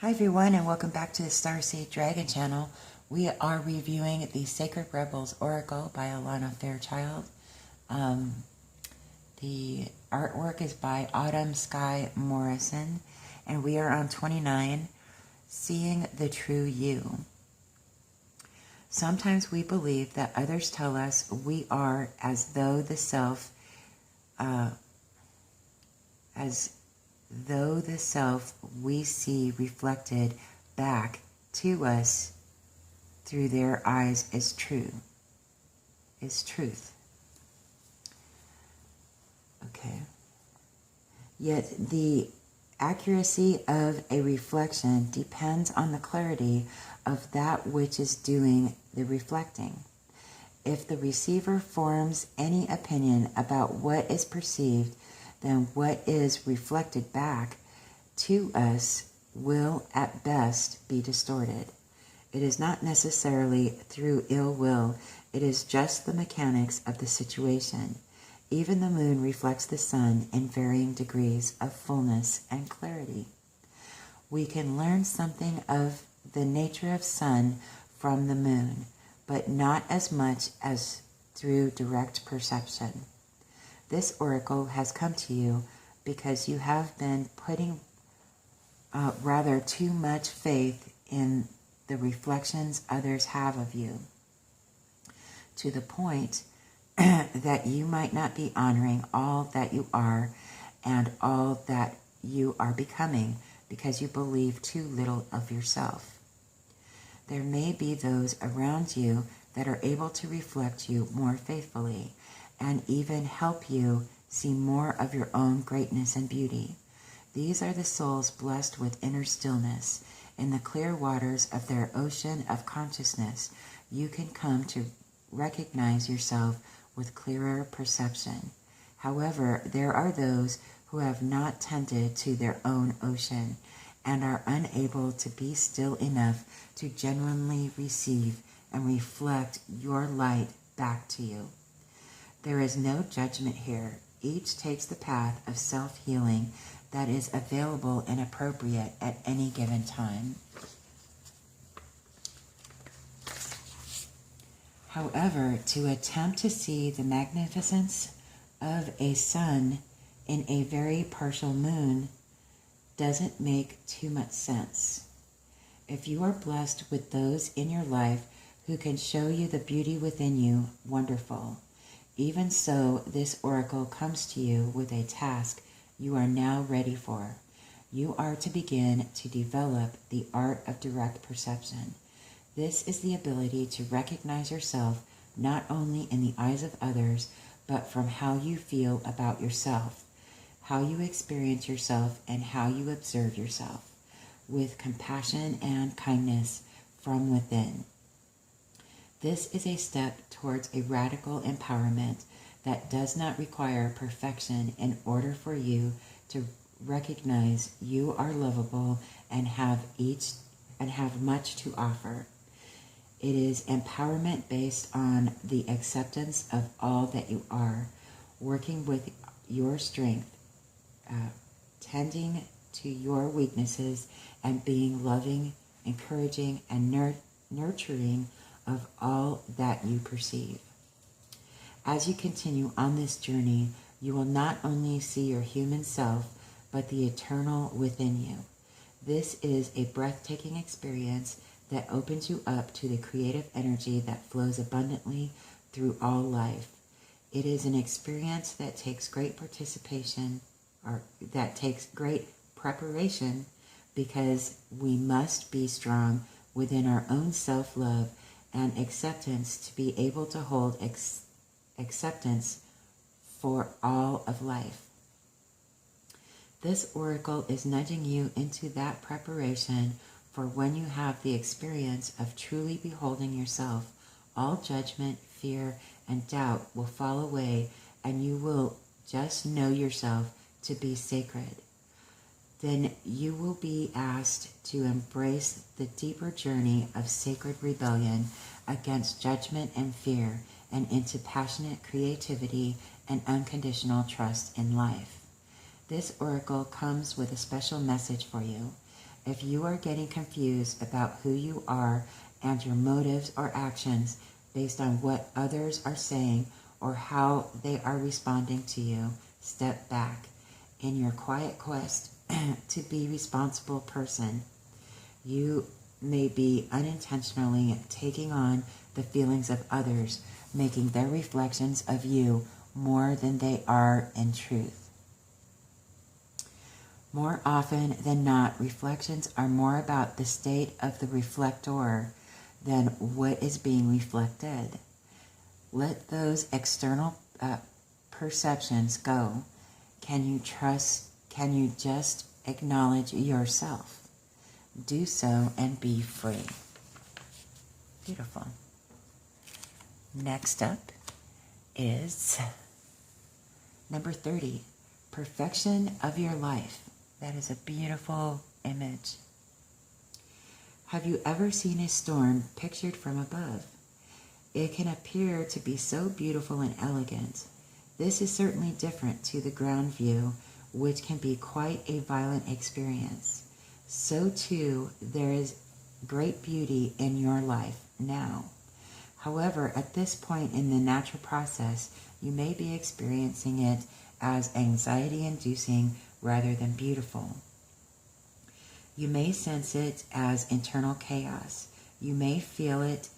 Hi everyone, and welcome back to the Starseed Dragon channel. We are reviewing the Sacred Rebels Oracle by Alana Fairchild. The artwork is by Autumn Skye Morrison, and we are on 29, Seeing the True You. Sometimes we believe that others tell us we are as though the self we see reflected back to us through their eyes is truth. Okay. Yet the accuracy of a reflection depends on the clarity of that which is doing the reflecting. If the receiver forms any opinion about what is perceived, then what is reflected back to us will at best be distorted. It is not necessarily through ill will, it is just the mechanics of the situation. Even the moon reflects the sun in varying degrees of fullness and clarity. We can learn something of the nature of sun from the moon, but not as much as through direct perception. This oracle has come to you because you have been putting rather too much faith in the reflections others have of you, to the point that you might not be honoring all that you are and all that you are becoming because you believe too little of yourself. There may be those around you that are able to reflect you more faithfully and even help you see more of your own greatness and beauty. These are the souls blessed with inner stillness. In the clear waters of their ocean of consciousness, you can come to recognize yourself with clearer perception. However, there are those who have not tended to their own ocean and are unable to be still enough to genuinely receive and reflect your light back to you. There is no judgment here. Each takes the path of self-healing that is available and appropriate at any given time. However, to attempt to see the magnificence of a sun in a very partial moon doesn't make too much sense. If you are blessed with those in your life who can show you the beauty within you, wonderful. Even so, this oracle comes to you with a task you are now ready for. You are to begin to develop the art of direct perception. This is the ability to recognize yourself not only in the eyes of others, but from how you feel about yourself, how you experience yourself, and how you observe yourself, with compassion and kindness from within. This is a step towards a radical empowerment that does not require perfection in order for you to recognize you are lovable and have much to offer. It is empowerment based on the acceptance of all that you are, working with your strength, tending to your weaknesses, and being loving, encouraging, and nurturing of all that you perceive. As you continue on this journey, you will not only see your human self, but the eternal within you. This is a breathtaking experience that opens you up to the creative energy that flows abundantly through all life. It is an experience that takes great preparation, because we must be strong within our own self-love and acceptance to be able to hold acceptance for all of life. This oracle is nudging you into that preparation for when you have the experience of truly beholding yourself. All judgment, fear, and doubt will fall away, and you will just know yourself to be sacred. Then you will be asked to embrace the deeper journey of sacred rebellion against judgment and fear, and into passionate creativity and unconditional trust in life. This oracle comes with a special message for you. If you are getting confused about who you are and your motives or actions based on what others are saying or how they are responding to you, step back. In your quiet quest to be a responsible person, you may be unintentionally taking on the feelings of others, making their reflections of you more than they are in truth. More often than not, reflections are more about the state of the reflector than what is being reflected. Let those external perceptions go. Can you just acknowledge yourself? Do so and be free. Beautiful. Next up is number 30, perfection of your life. That is a beautiful image. Have you ever seen a storm pictured from above? It can appear to be so beautiful and elegant. This is certainly different to the ground view, which can be quite a violent experience. So too, there is great beauty in your life now. However, at this point in the natural process, you may be experiencing it as anxiety-inducing rather than beautiful. You may sense it as internal chaos. You may feel it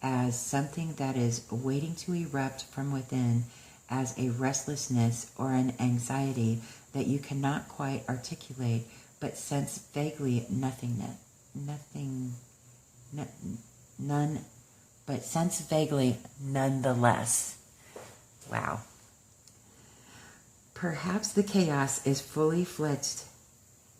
as something that is waiting to erupt from within, as a restlessness or an anxiety that you cannot quite articulate, but sense vaguely nonetheless. Wow. Perhaps the chaos is fully fledged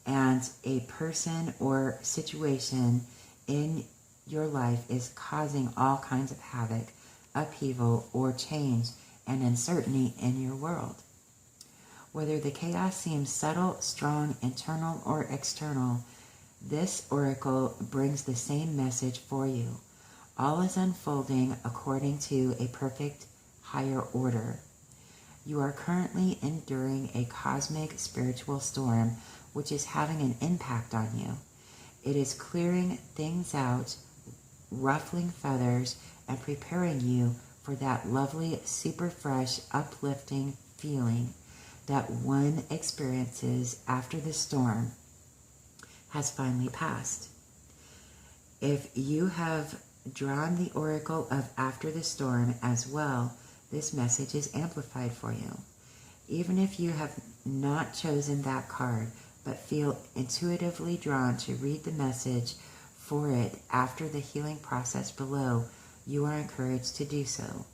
and a person or situation in your life is causing all kinds of havoc, upheaval, or change and uncertainty in your world. Whether the chaos seems subtle, strong, internal, or external, this oracle brings the same message for you. All is unfolding according to a perfect higher order. You are currently enduring a cosmic spiritual storm which is having an impact on you. It is clearing things out, ruffling feathers, and preparing you for that lovely, super fresh, uplifting feeling that one experiences after the storm has finally passed. If you have drawn the oracle of after the storm as well, this message is amplified for you. Even if you have not chosen that card, but feel intuitively drawn to read the message for it after the healing process below, you are encouraged to do so.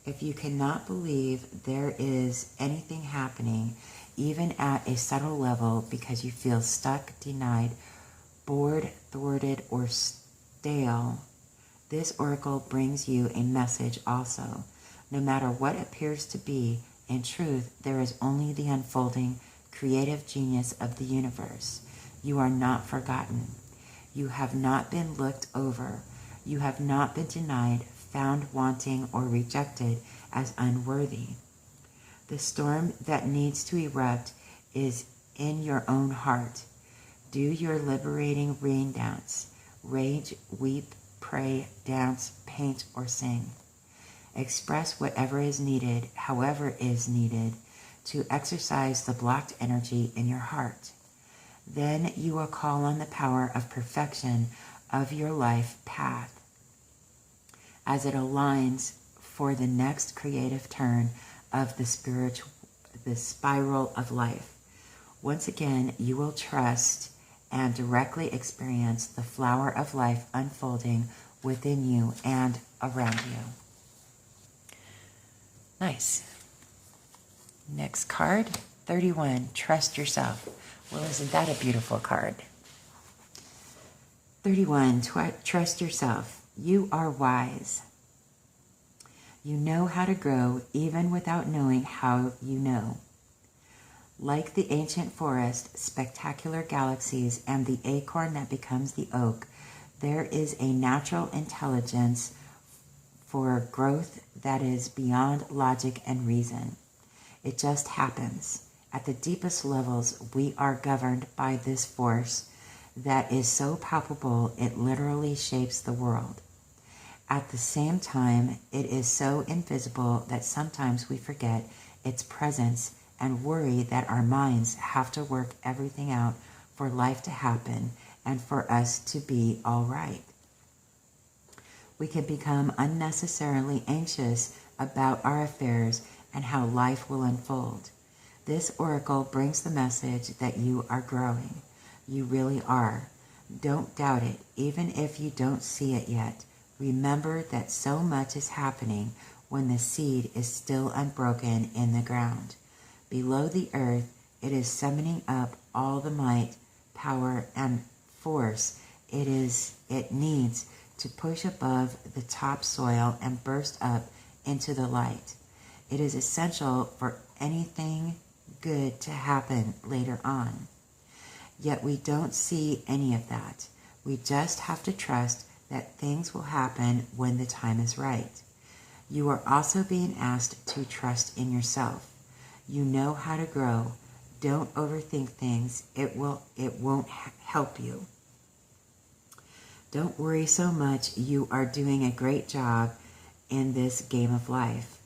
If you cannot believe there is anything happening, even at a subtle level, because you feel stuck, denied, bored, thwarted, or stale, this oracle brings you a message also. No matter what appears to be, in truth, there is only the unfolding creative genius of the universe. You are not forgotten. You have not been looked over. You have not been denied, found wanting, or rejected as unworthy. The storm that needs to erupt is in your own heart. Do your liberating rain dance. Rage, weep, pray, dance, paint, or sing. Express whatever is needed, however is needed, to exercise the blocked energy in your heart. Then you will call on the power of perfection of your life path as it aligns for the next creative turn of the spiral of life. Once again, you will trust and directly experience the flower of life unfolding within you and around you. Nice. Next card, 31, trust yourself. Well, isn't that a beautiful card? 31, trust yourself. You are wise. You know how to grow even without knowing how you know. Like the ancient forest, spectacular galaxies, and the acorn that becomes the oak, there is a natural intelligence for growth that is beyond logic and reason. It just happens. At the deepest levels, we are governed by this force that is so palpable it literally shapes the world. At the same time, it is so invisible that sometimes we forget its presence and worry that our minds have to work everything out for life to happen and for us to be all right. We can become unnecessarily anxious about our affairs and how life will unfold. This oracle brings the message that you are growing. You really are. Don't doubt it, even if you don't see it yet. Remember that so much is happening when the seed is still unbroken in the ground. Below the earth, it is summoning up all the might, power, and force it needs to push above the topsoil and burst up into the light. It is essential for anything good to happen later on. Yet we don't see any of that. We just have to trust that things will happen when the time is right. You are also being asked to trust in yourself. You know how to grow. Don't overthink things. It won't help you. Don't worry so much. You are doing a great job in this game of life.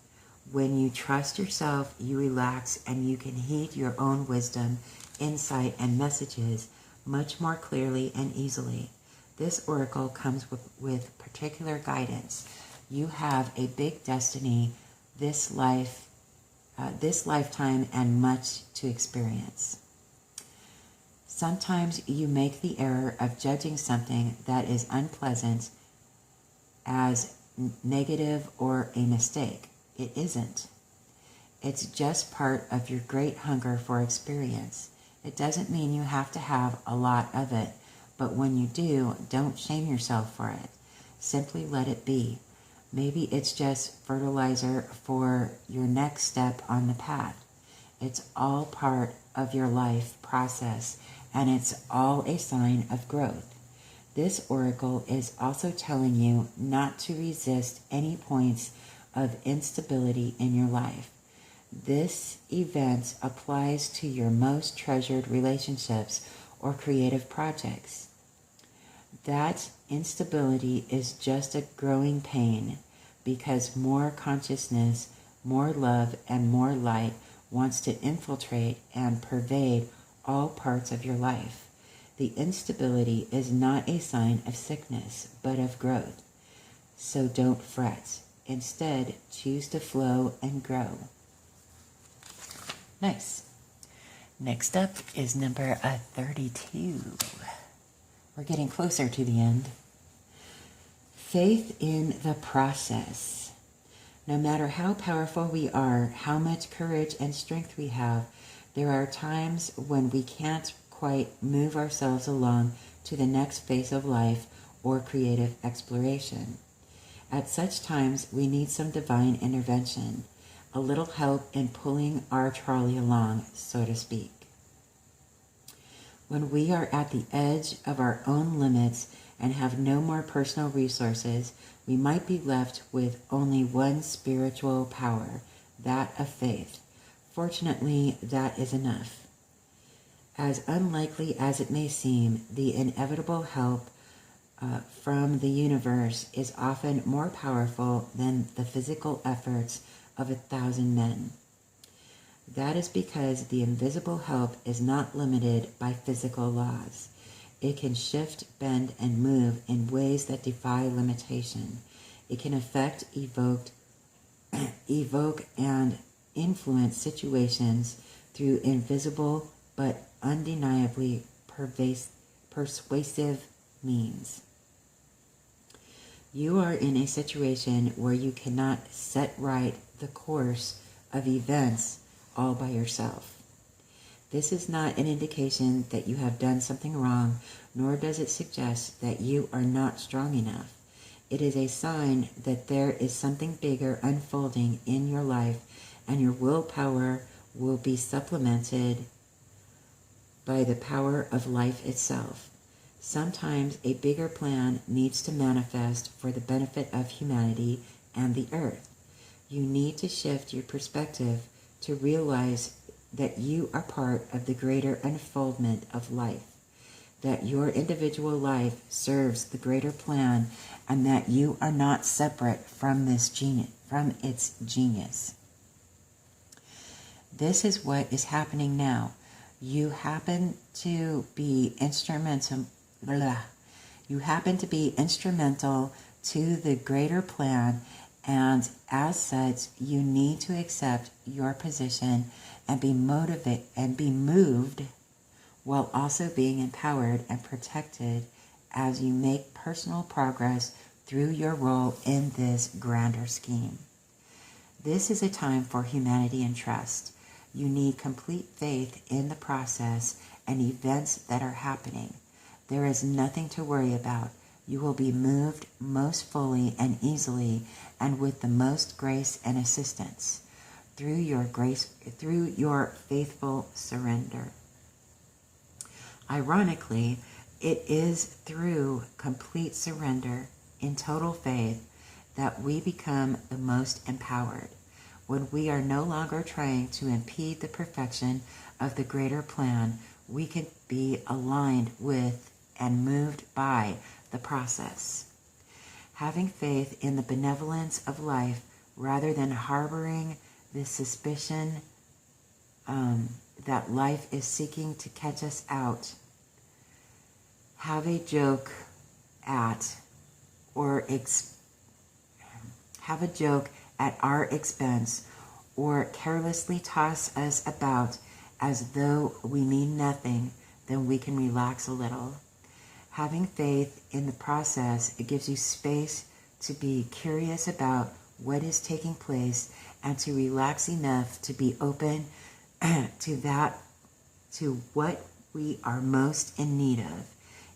When you trust yourself, you relax and you can heed your own wisdom, insight, and messages much more clearly and easily. This oracle comes with particular guidance. You have a big destiny this lifetime and much to experience. Sometimes you make the error of judging something that is unpleasant as negative or a mistake. It isn't. It's just part of your great hunger for experience. It doesn't mean you have to have a lot of it, but when you do, don't shame yourself for it. Simply let it be. Maybe it's just fertilizer for your next step on the path. It's all part of your life process, and it's all a sign of growth. This oracle is also telling you not to resist any points of instability in your life. This event applies to your most treasured relationships or creative projects. That instability is just a growing pain because more consciousness, more love, and more light wants to infiltrate and pervade all parts of your life. The instability is not a sign of sickness, but of growth. So don't fret. Instead, choose to flow and grow. Nice. Next up is number 32. We're getting closer to the end. Faith in the process. No matter how powerful we are, how much courage and strength we have, there are times when we can't quite move ourselves along to the next phase of life or creative exploration. At such times, we need some divine intervention, a little help in pulling our trolley along, so to speak. When we are at the edge of our own limits and have no more personal resources, we might be left with only one spiritual power, that of faith. Fortunately, that is enough. As unlikely as it may seem, the inevitable help from the universe is often more powerful than the physical efforts of 1,000 men. That is because the invisible help is not limited by physical laws. It can shift, bend, and move in ways that defy limitation. It can affect, evoke, and influence situations through invisible but undeniably persuasive means. You are in a situation where you cannot set right the course of events all by yourself. This is not an indication that you have done something wrong, nor does it suggest that you are not strong enough. It is a sign that there is something bigger unfolding in your life, and your willpower will be supplemented by the power of life itself. Sometimes a bigger plan needs to manifest for the benefit of humanity and the earth. You need to shift your perspective to realize that you are part of the greater unfoldment of life. that your individual life serves the greater plan and that you are not separate from its genius. This is what is happening now. You happen to be instrumental to the greater plan, and as such, you need to accept your position and be motivated and be moved while also being empowered and protected as you make personal progress through your role in this grander scheme. This is a time for humanity and trust. You need complete faith in the process and events that are happening. There is nothing to worry about. You will be moved most fully and easily and with the most grace and assistance through your faithful surrender. Ironically, it is through complete surrender in total faith that we become the most empowered. When we are no longer trying to impede the perfection of the greater plan, we can be aligned with and moved by the process. Having faith in the benevolence of life rather than harboring the suspicion that life is seeking to catch us out. Have a joke at our expense, or carelessly toss us about as though we mean nothing, then we can relax a little. Having faith in the process, it gives you space to be curious about what is taking place and to relax enough to be open to what we are most in need of,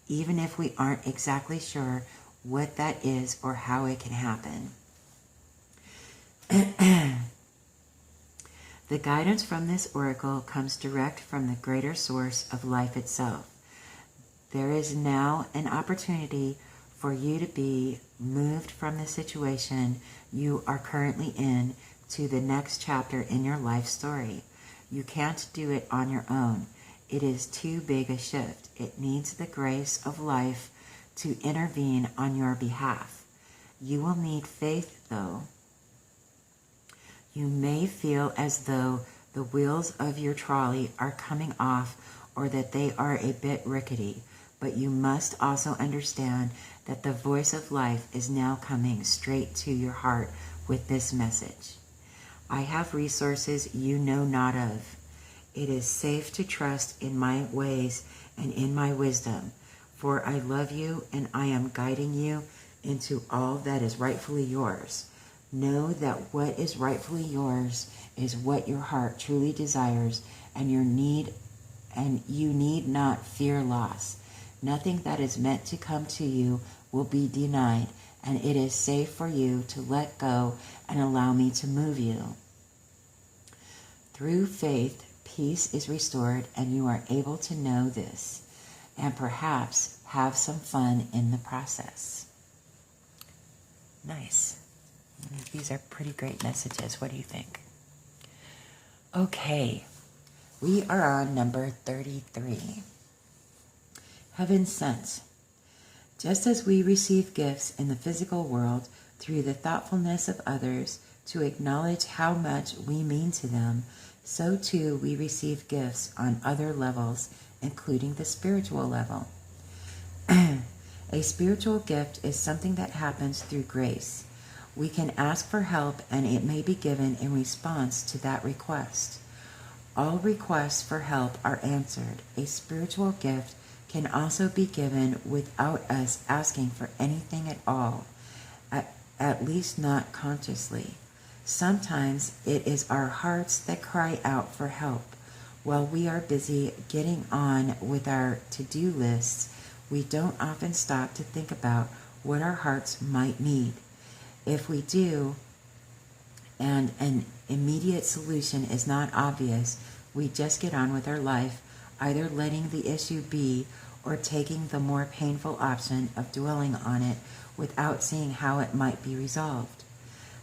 even if we aren't exactly sure what that is or how it can happen. The guidance from this oracle comes direct from the greater source of life itself. There is now an opportunity for you to be moved from the situation you are currently in to the next chapter in your life story. You can't do it on your own. It is too big a shift. It needs the grace of life to intervene on your behalf. You will need faith, though. You may feel as though the wheels of your trolley are coming off or that they are a bit rickety, but you must also understand that the voice of life is now coming straight to your heart with this message. I have resources you know not of. It is safe to trust in my ways and in my wisdom, for I love you and I am guiding you into all that is rightfully yours. Know that what is rightfully yours is what your heart truly desires, and you need not fear loss. Nothing that is meant to come to you will be denied, and it is safe for you to let go and allow me to move you. Through faith, peace is restored, and you are able to know this, and perhaps have some fun in the process. Nice. These are pretty great messages. What do you think? Okay, we are on number 33. Heaven sent. Just as we receive gifts in the physical world through the thoughtfulness of others to acknowledge how much we mean to them, so too we receive gifts on other levels, including the spiritual level. A spiritual gift is something that happens through grace. We can ask for help and it may be given in response to that request. All requests for help are answered. A spiritual gift can also be given without us asking for anything at all, at least not consciously. Sometimes it is our hearts that cry out for help. While we are busy getting on with our to-do lists, we don't often stop to think about what our hearts might need. If we do, and an immediate solution is not obvious, we just get on with our life, either letting the issue be or taking the more painful option of dwelling on it without seeing how it might be resolved.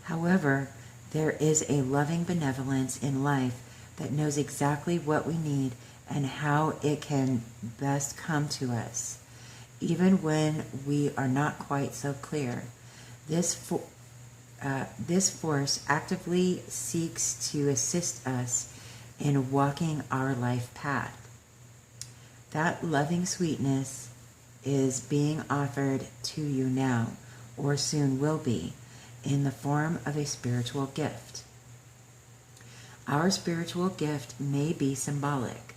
However, there is a loving benevolence in life that knows exactly what we need and how it can best come to us, even when we are not quite so clear. This force actively seeks to assist us in walking our life path. That loving sweetness is being offered to you now, or soon will be, in the form of a spiritual gift. Our spiritual gift may be symbolic.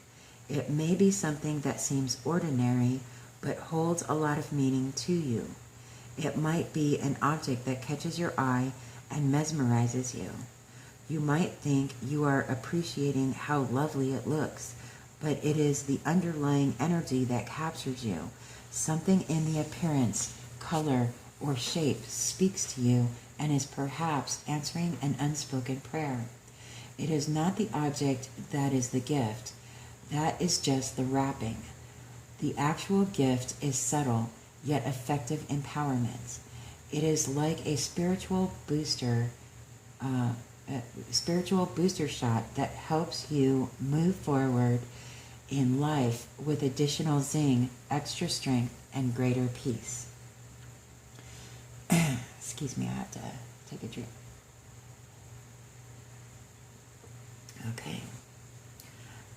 It may be something that seems ordinary, but holds a lot of meaning to you. It might be an object that catches your eye and mesmerizes you. You might think you are appreciating how lovely it looks, but it is the underlying energy that captures you. Something in the appearance, color, or shape speaks to you and is perhaps answering an unspoken prayer. It is not the object that is the gift. That is just the wrapping. The actual gift is subtle, yet effective empowerment. It is like a spiritual booster shot that helps you move forward in life with additional zing, extra strength, and greater peace. Excuse me, I have to take a drink. Okay.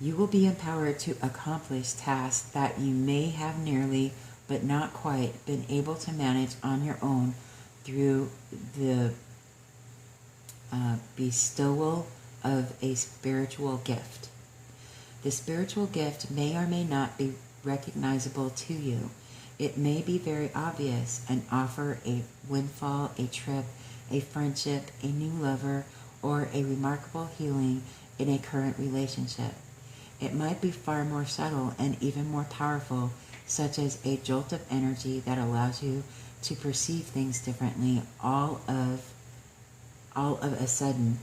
You will be empowered to accomplish tasks that you may have nearly, but not quite, been able to manage on your own through the bestowal of a spiritual gift. The spiritual gift may or may not be recognizable to you. It may be very obvious and offer a windfall, a trip, a friendship, a new lover, or a remarkable healing in a current relationship. It might be far more subtle and even more powerful, such as a jolt of energy that allows you to perceive things differently all of a sudden,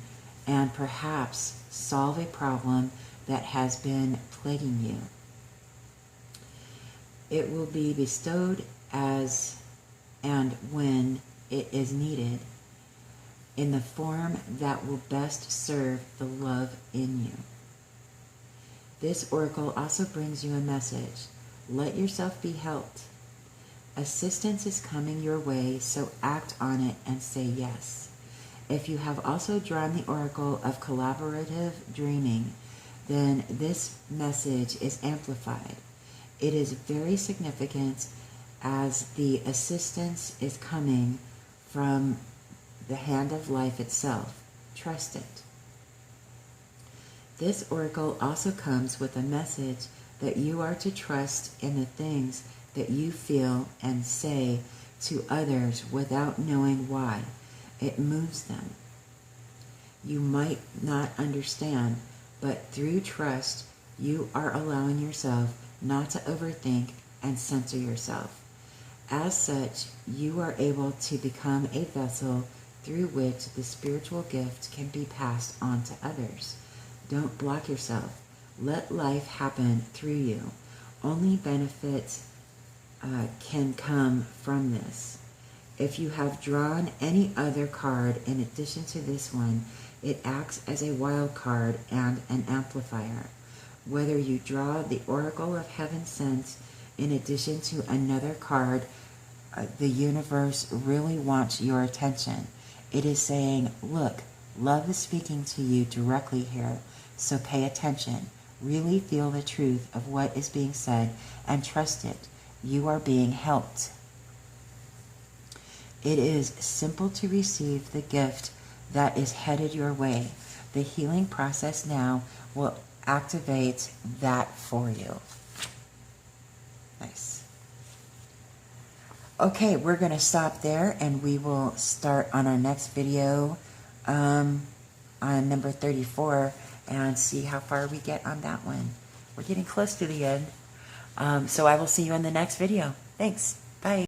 and perhaps solve a problem that has been plaguing you. It will be bestowed as and when it is needed, in the form that will best serve the love in you. This oracle also brings you a message. Let yourself be helped. Assistance is coming your way, so act on it and say yes. If you have also drawn the oracle of collaborative dreaming, then this message is amplified. It is very significant as the assistance is coming from the hand of life itself. Trust it. This oracle also comes with a message that you are to trust in the things that you feel and say to others without knowing why. It moves them. You might not understand, but through trust, you are allowing yourself not to overthink and censor yourself. As such, you are able to become a vessel through which the spiritual gift can be passed on to others. Don't block yourself. Let life happen through you. Only benefits can come from this. If you have drawn any other card in addition to this one, it acts as a wild card and an amplifier. Whether you draw the Oracle of Heaven Sent in addition to another card, the universe really wants your attention. It is saying, look, love is speaking to you directly here, so pay attention. Really feel the truth of what is being said and trust it. You are being helped. It is simple to receive the gift that is headed your way. The healing process now will activate that for you. Nice. Okay, we're going to stop there and we will start on our next video on number 34 and see how far we get on that one. We're getting close to the end. So I will see you in the next video. Thanks.